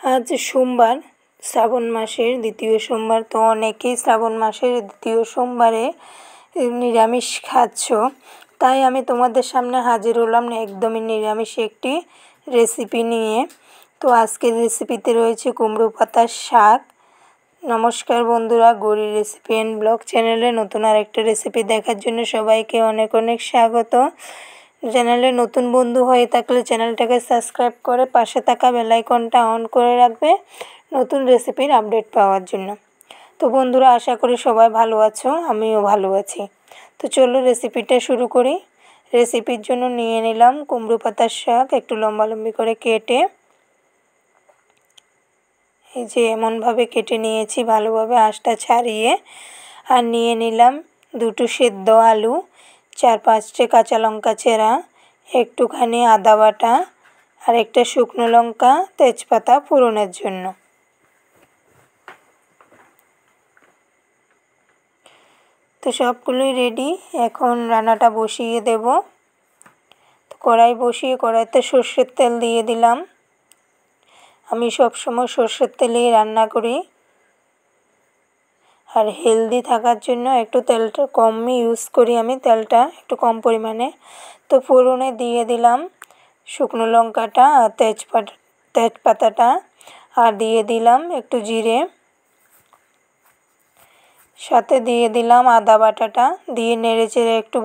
আজ সোমবার, শ্রাবণ মাসের দ্বিতীয় সোমবার। তো অনেকেই শ্রাবণ মাসের দ্বিতীয় সোমবারে নিরামিষ খাচ্ছ, তাই আমি তোমাদের সামনে হাজির হলাম একদমই নিরামিষ একটি রেসিপি নিয়ে। তো আজকের রেসিপিতে রয়েছে কুমড়ো পাতার শাক। নমস্কার বন্ধুরা, গৌরী রেসিপি অ্যান্ড ব্লগ চ্যানেলে নতুন আরেকটা রেসিপি দেখার জন্য সবাইকে অনেক অনেক স্বাগত। চ্যানেলে নতুন বন্ধু হয়ে থাকলে চ্যানেলটাকে সাবস্ক্রাইব করে পাশে থাকা বেল আইকনটা অন করে রাখবে নতুন রেসিপির আপডেট পাওয়ার জন্য। তো বন্ধুরা, আশা করি সবাই ভালো আছো, আমিও ভালো আছি। তো চলো রেসিপিটা শুরু করি। রেসিপির জন্য নিয়ে নিলাম কুমড়ো পাতার শাক, একটু লম্বা লম্বি করে কেটে এই যে এমনভাবে কেটে নিয়েছি ভালোভাবে আঁশটা ছাড়িয়ে। আর নিয়ে নিলাম দুটো সেদ্ধ আলু, 4-5টে কাঁচা লঙ্কা চেরা, একটুখানি আদা বাটা আর একটা শুকনো লঙ্কা, তেজপাতা ফোড়নের জন্য। তো সবগুলোই রেডি, এখন রান্নাটা বসিয়ে দেব। তো কড়াই বসিয়ে কড়াইতে সর্ষের তেল দিয়ে দিলাম। আমি সবসময় সর্ষের তেলেই রান্না করি, আর হেলদি থাকার জন্য একটু তেলটা কমই ইউজ করি, আমি তেলটা একটু কম পরিমাণে। তো ফোড়নে দিয়ে দিলাম শুকনো লঙ্কাটা আর তেজপাতাটা, আর দিয়ে দিলাম একটু জিরে, সাথে দিয়ে দিলাম আদা বাটাটা, দিয়ে নেড়ে চেড়ে একটু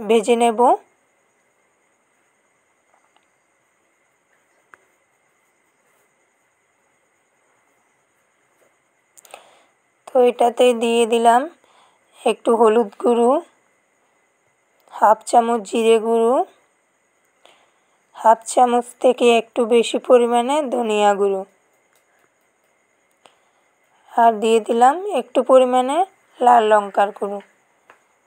ভেজে নেব। তো এটাতে দিয়ে দিলাম একটু হলুদ গুঁড়ো, 1/2 চামচ জিরে গুঁড়ো, 1/2 চামচ থেকে একটু বেশি পরিমাণে ধনিয়া গুঁড়ো, আর দিয়ে দিলাম একটু পরিমাণে লাল লঙ্কার গুঁড়ো।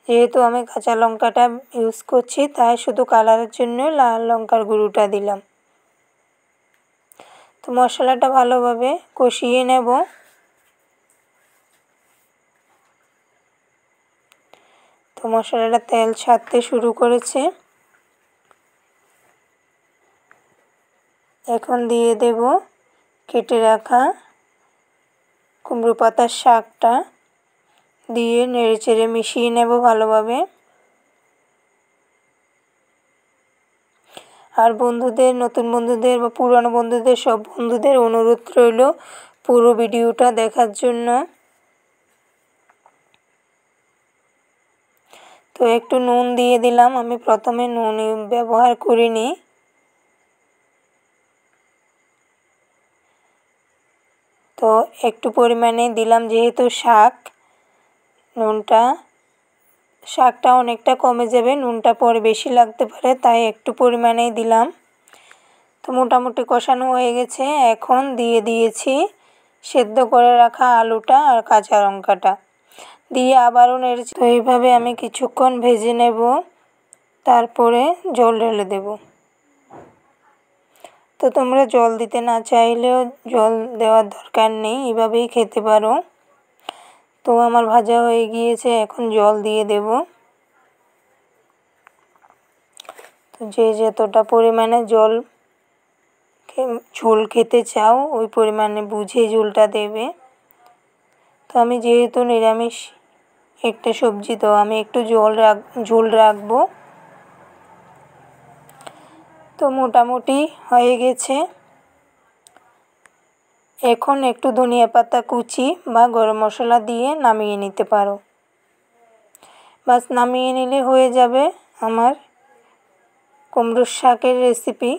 যেহেতু আমি কাঁচা লঙ্কাটা ইউজ করছি, তাই শুধু কালারের জন্য লাল লঙ্কার গুঁড়োটা দিলাম। তো মশলাটা ভালোভাবে কষিয়ে নেব। তো মশলাটা তেল ছাড়তে শুরু করেছে, এখন দিয়ে দেব কেটে রাখা কুমড়ো পাতার শাকটা, দিয়ে নেড়ে চেড়ে মিশিয়ে নেব ভালোভাবে। আর বন্ধুদের, নতুন বন্ধুদের বা পুরনো বন্ধুদের, সব বন্ধুদের অনুরোধ রইল পুরো ভিডিওটা দেখার জন্য। তো একটু নুন দিয়ে দিলাম, আমি প্রথমে নুন ব্যবহার করিনি। তো একটু পরিমাণে দিলাম, যেহেতু শাক, শাকটা অনেকটা কমে যাবে, নুনটা পরে বেশি লাগতে পারে, তাই একটু পরিমাণেই দিলাম। তো মোটামুটি কষানো হয়ে গেছে, এখন দিয়ে দিয়েছি সেদ্ধ করে রাখা আলুটা আর কাঁচা লঙ্কাটা, দিয়ে আবারও নেড়েছি। তো এইভাবে আমি কিছুক্ষণ ভেজে নেব, তারপরে জল ঢেলে দেব। তো তোমরা জল দিতে না চাইলেও জল দেওয়ার দরকার নেই, এভাবেই খেতে পারো। তো আমার ভাজা হয়ে গিয়েছে, এখন জল দিয়ে দেব। তো যে যতটা পরিমাণে ঝোল খেতে চাও ওই পরিমাণে বুঝে ঝোলটা দেবে। তো আমি যেহেতু নিরামিষ একটা সবজি, তো আমি একটু ঝোল রাখবো। তো মোটামুটি হয়ে গেছে, এখন একটু ধনিয়া পাতা কুচি বা গরম মশলা দিয়ে নামিয়ে নিতে পারো। বাস, নামিয়ে নিলে হয়ে যাবে আমার কুমড়োর শাকের রেসিপি।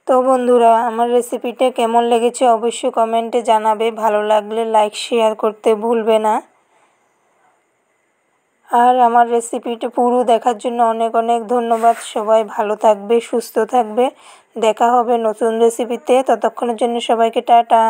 তো বন্ধুরা, আমার রেসিপিটা কেমন লেগেছে অবশ্যই কমেন্টে জানাবে, ভালো লাগলে লাইক শেয়ার করতে ভুলবে না। আর আমার রেসিপিটা পুরো দেখার জন্য অনেক অনেক ধন্যবাদ। সবাই ভালো থাকবে, সুস্থ থাকবে, দেখা হবে নতুন রেসিপিতে। ততক্ষণের জন্য সবাইকে টাটা।